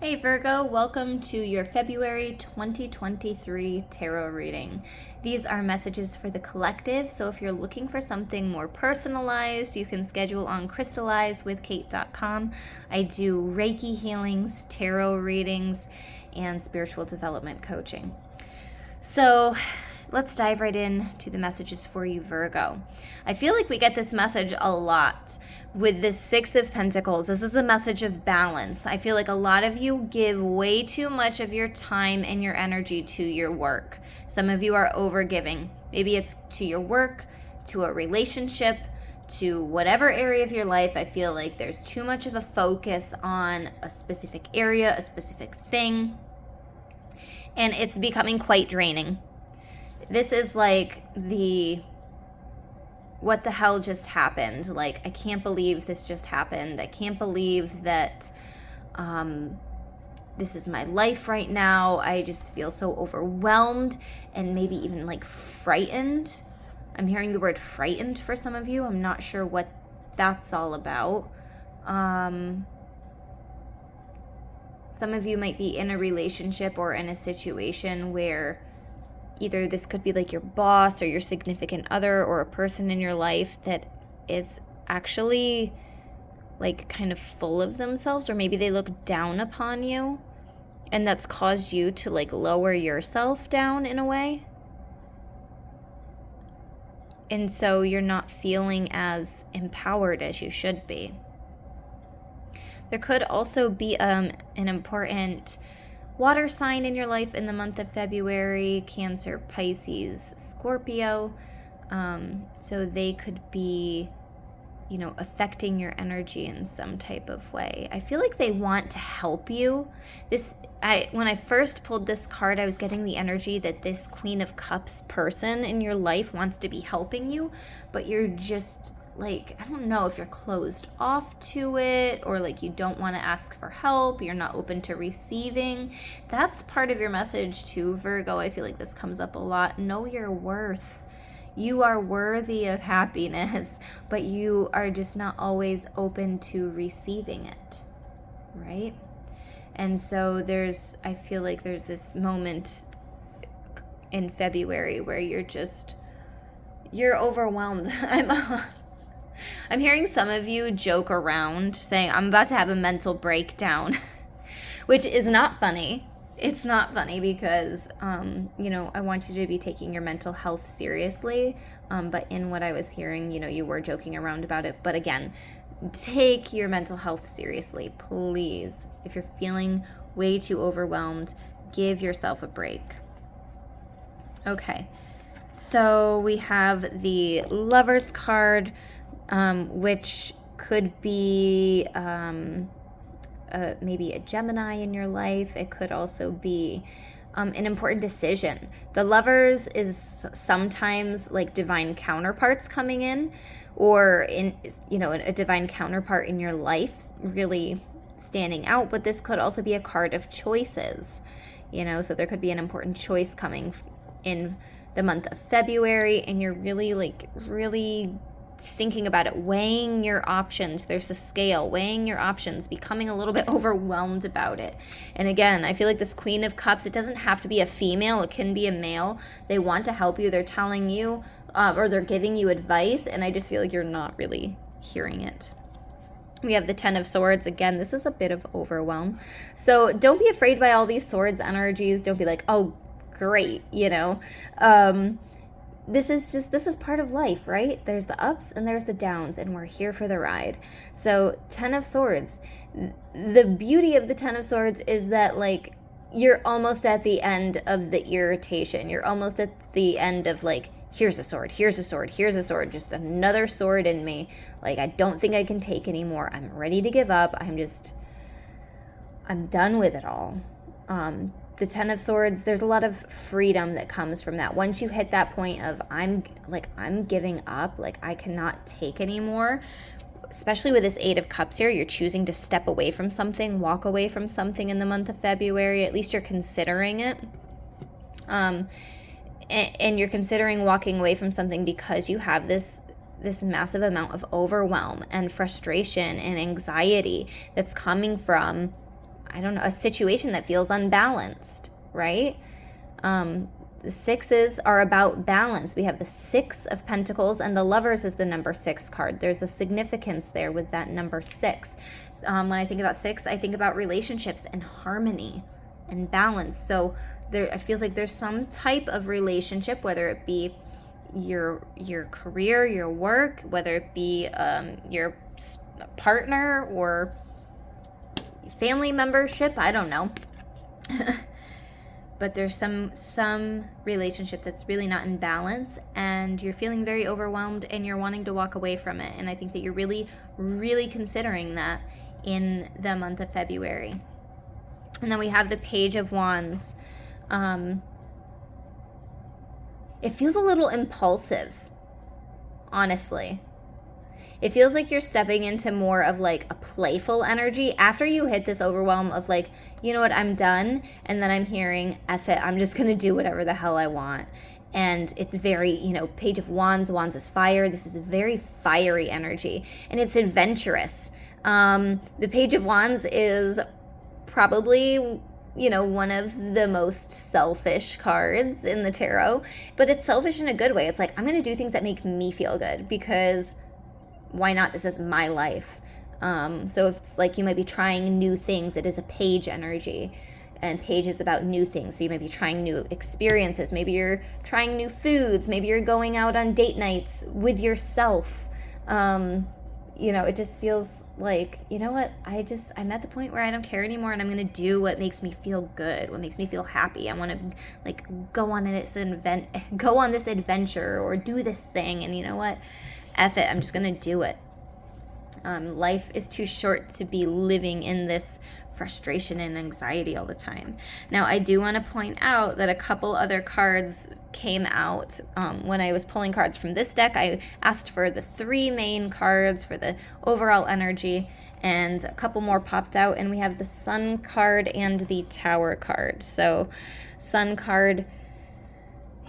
Hey Virgo, welcome to your February 2023 tarot reading. These are messages for the collective, so if you're looking for something more personalized, you can schedule on crystallizewithkate.com. I do Reiki healings, tarot readings, and spiritual development coaching. So let's dive right into the messages for you, Virgo. I feel like we get this message a lot with the Six of Pentacles. This is a message of balance. I feel like a lot of you give way too much of your time and your energy to your work. Some of you are overgiving. Maybe it's to your work, to a relationship, to whatever area of your life. I feel like there's too much of a focus on a specific area, a specific thing, and it's becoming quite draining. This is like what the hell just happened? Like, I can't believe this just happened. I can't believe that this is my life right now. I just feel so overwhelmed and maybe even like frightened. I'm hearing the word frightened for some of you. I'm not sure what that's all about. Some of you might be in a relationship or in a situation where either this could be like your boss or your significant other or a person in your life that is actually like kind of full of themselves, or maybe they look down upon you, and that's caused you to like lower yourself down in a way. And so you're not feeling as empowered as you should be. There could also be an important water sign in your life in the month of February: Cancer, Pisces, Scorpio. So they could be, affecting your energy in some type of way. I feel like they want to help you. When I first pulled this card, I was getting the energy that this Queen of Cups person in your life wants to be helping you, but you're just like, I don't know if you're closed off to it, or like you don't want to ask for help, you're not open to receiving. That's part of your message too, Virgo. I feel like this comes up a lot. Know your worth. You are worthy of happiness, but you are just not always open to receiving it, right? And so I feel like there's this moment in February where you're overwhelmed. I'm hearing some of you joke around saying, I'm about to have a mental breakdown, which is not funny. It's not funny because, I want you to be taking your mental health seriously. But in what I was hearing, you were joking around about it. But again, take your mental health seriously, please. If you're feeling way too overwhelmed, give yourself a break. Okay, so we have the Lovers card, which could be maybe a Gemini in your life. It could also be an important decision. The Lovers is sometimes like divine counterparts coming in, or a divine counterpart in your life really standing out. But this could also be a card of choices, so there could be an important choice coming in the month of February, and you're really thinking about it, weighing your options. There's a scale, weighing your options, becoming a little bit overwhelmed about it. And again, I feel like this Queen of Cups, it doesn't have to be a female, it can be a male. They want to help you. They're telling you, or they're giving you advice, and I just feel like you're not really hearing it. We have the Ten of Swords. Again, this is a bit of overwhelm. So don't be afraid by all these swords energies. Don't be like, oh, great, This is part of life, right? There's the ups and there's the downs, and we're here for the ride. So Ten of Swords, the beauty of the Ten of Swords is that like you're almost at the end of the irritation. You're almost at the end of like, here's a sword, here's a sword, here's a sword, just another sword in me. Like, I don't think I can take anymore. I'm ready to give up. I'm done with it all. The Ten of Swords, there's a lot of freedom that comes from that. Once you hit that point of I'm giving up, like I cannot take anymore, especially with this Eight of Cups here, you're choosing to step away from something, walk away from something in the month of February. At least you're considering it. And you're considering walking away from something because you have this massive amount of overwhelm and frustration and anxiety that's coming from I don't know, a situation that feels unbalanced, right? The sixes are about balance. We have the Six of Pentacles, and the Lovers is the number 6 card. There's a significance there with that number 6. When I think about 6, I think about relationships and harmony and balance. So it feels like there's some type of relationship, whether it be your career, your work, whether it be your partner or family membership, I don't know. But there's some relationship that's really not in balance, and you're feeling very overwhelmed and you're wanting to walk away from it. And I think that you're really, really considering that in the month of February. And then we have the Page of Wands. It feels a little impulsive, honestly. It feels like you're stepping into more of like a playful energy after you hit this overwhelm of like, you know what, I'm done. And then I'm hearing, F it, I'm just going to do whatever the hell I want. And it's very, Page of Wands. Wands is fire. This is very fiery energy. And it's adventurous. The Page of Wands is probably, one of the most selfish cards in the tarot. But it's selfish in a good way. It's like, I'm going to do things that make me feel good because why not? This is my life. So if it's like you might be trying new things, it is a page energy. And page is about new things. So you might be trying new experiences. Maybe you're trying new foods. Maybe you're going out on date nights with yourself. It just feels like, you know what? I'm at the point where I don't care anymore, and I'm going to do what makes me feel good, what makes me feel happy. I want to like go on this adventure or do this thing. And you know what? F it, I'm just going to do it. Life is too short to be living in this frustration and anxiety all the time. Now, I do want to point out that a couple other cards came out. When I was pulling cards from this deck, I asked for the 3 main cards for the overall energy, and a couple more popped out, and we have the Sun card and the Tower card. So, Sun card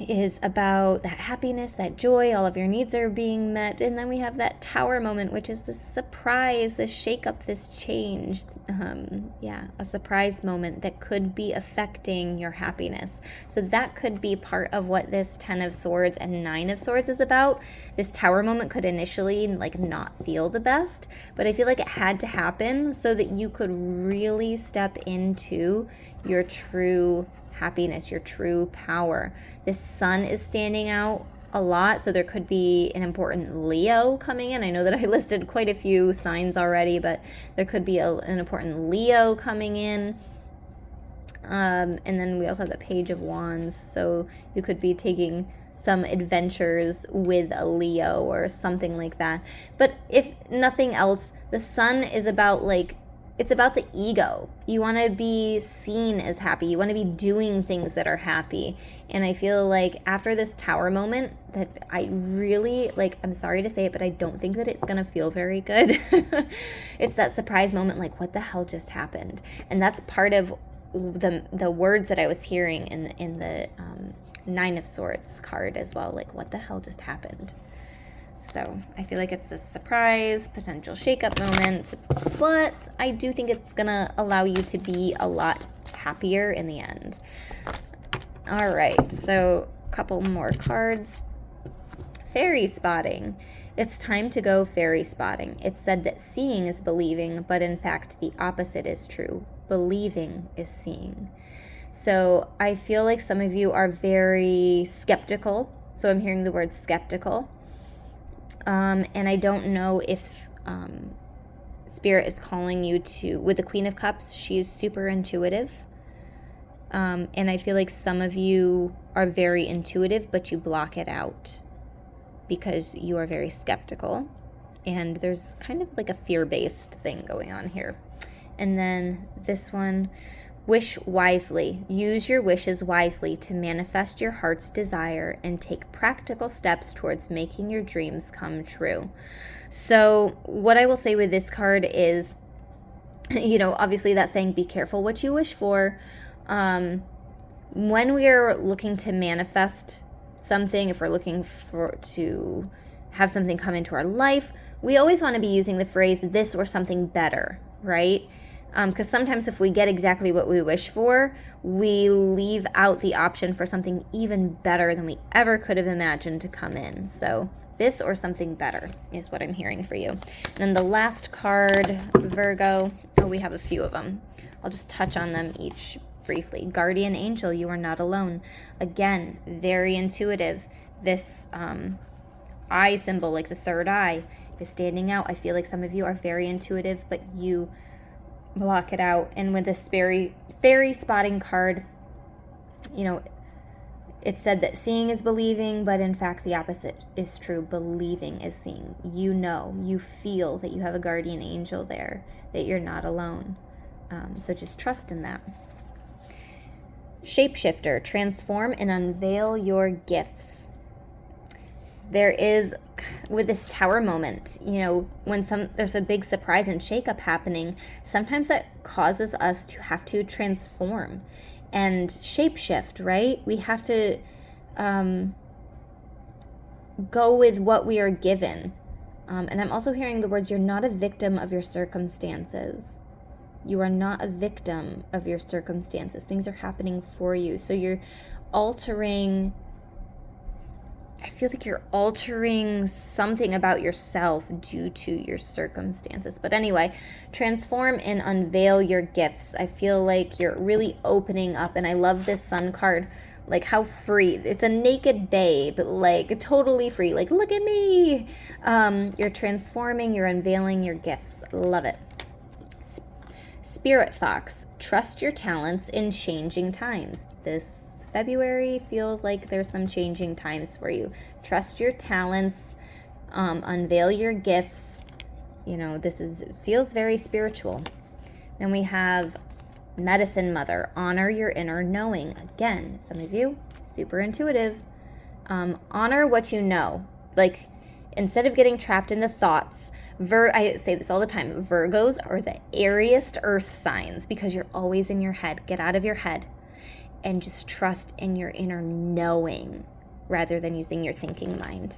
is about that happiness, that joy, all of your needs are being met. And then we have that Tower moment, which is the surprise, this shake up, this change. A surprise moment that could be affecting your happiness. So that could be part of what this 10 of Swords and 9 of Swords is about. This Tower moment could initially not feel the best, but I feel like it had to happen so that you could really step into your true happiness, your true power. This Sun is standing out a lot, so there could be an important Leo coming in. I know that I listed quite a few signs already, but there could be an important Leo coming in. And then we also have the Page of Wands, so you could be taking some adventures with a Leo or something like that. But if nothing else, the Sun is about it's about the ego. You want to be seen as happy. You want to be doing things that are happy. And I feel like after this Tower moment that I really, I'm sorry to say it, but I don't think that it's going to feel very good. It's that surprise moment, what the hell just happened? And that's part of the words that I was hearing in the 9 of Swords card as well. What the hell just happened? So I feel like it's a surprise, potential shakeup moment, but I do think it's going to allow you to be a lot happier in the end. All right, so a couple more cards. Fairy spotting. It's time to go fairy spotting. It's said that seeing is believing, but in fact the opposite is true. Believing is seeing. So I feel like some of you are very skeptical. So I'm hearing the word skeptical. And I don't know if Spirit is calling you to, with the Queen of Cups, she is super intuitive. And I feel like some of you are very intuitive, but you block it out because you are very skeptical. And there's kind of a fear-based thing going on here. And then this one, wish wisely. Use your wishes wisely to manifest your heart's desire and take practical steps towards making your dreams come true. So what I will say with this card is, obviously that's saying be careful what you wish for. When we are looking to manifest something, if we're looking to have something come into our life, we always want to be using the phrase this or something better, right? Because sometimes if we get exactly what we wish for, we leave out the option for something even better than we ever could have imagined to come in. So this or something better is what I'm hearing for you. And then the last card, Virgo, oh, we have a few of them. I'll just touch on them each briefly. Guardian angel, you are not alone. Again, very intuitive. This eye symbol, like the third eye, is standing out. I feel like some of you are very intuitive, but you block it out. And with this fairy spotting card, you know, it said that seeing is believing, but in fact the opposite is true. Believing is seeing. You know, you feel that you have a guardian angel there, that you're not alone. So just trust in that. Shapeshifter, transform and unveil your gifts. There is, with this tower moment, you know, when there's a big surprise and shakeup happening, sometimes that causes us to have to transform and shapeshift, right? We have to go with what we are given. And I'm also hearing the words, you're not a victim of your circumstances. You are not a victim of your circumstances. Things are happening for you. So you're altering, I feel like you're altering something about yourself due to your circumstances. But anyway, transform and unveil your gifts. I feel like you're really opening up. And I love this sun card. Like how free. It's a naked babe, like totally free. Like, look at me. You're transforming, you're unveiling your gifts. Love it. Spirit Fox, trust your talents in changing times. This February feels like there's some changing times for you. Trust your talents, unveil your gifts. You know, feels very spiritual. Then we have Medicine Mother, honor your inner knowing. Again, some of you, super intuitive. Honor what you know. Like, instead of getting trapped in the thoughts, I say this all the time, Virgos are the airiest earth signs because you're always in your head. Get out of your head and just trust in your inner knowing rather than using your thinking mind.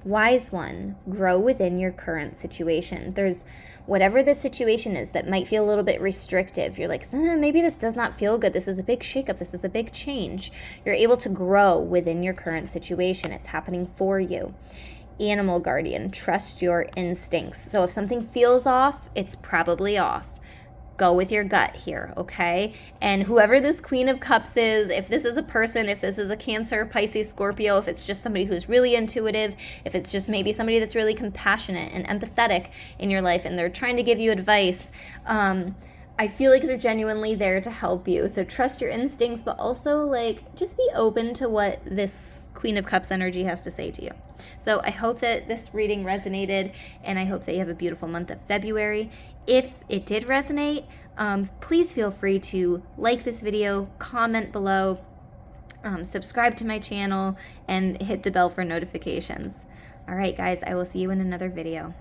Wise one, grow within your current situation. There's whatever the situation is that might feel a little bit restrictive. You're like, maybe this does not feel good. This is a big shakeup. This is a big change. You're able to grow within your current situation. It's happening for you. Animal guardian, trust your instincts. So if something feels off, it's probably off. Go with your gut here, okay? And whoever this Queen of Cups is, if this is a person, if this is a Cancer, Pisces, Scorpio, if it's just somebody who's really intuitive, if it's just maybe somebody that's really compassionate and empathetic in your life and they're trying to give you advice, I feel like they're genuinely there to help you. So trust your instincts, but also like just be open to what this Queen of Cups energy has to say to you. So I hope that this reading resonated, and I hope that you have a beautiful month of February. If it did resonate, please feel free to like this video, comment below, subscribe to my channel, and hit the bell for notifications. All right, guys, I will see you in another video.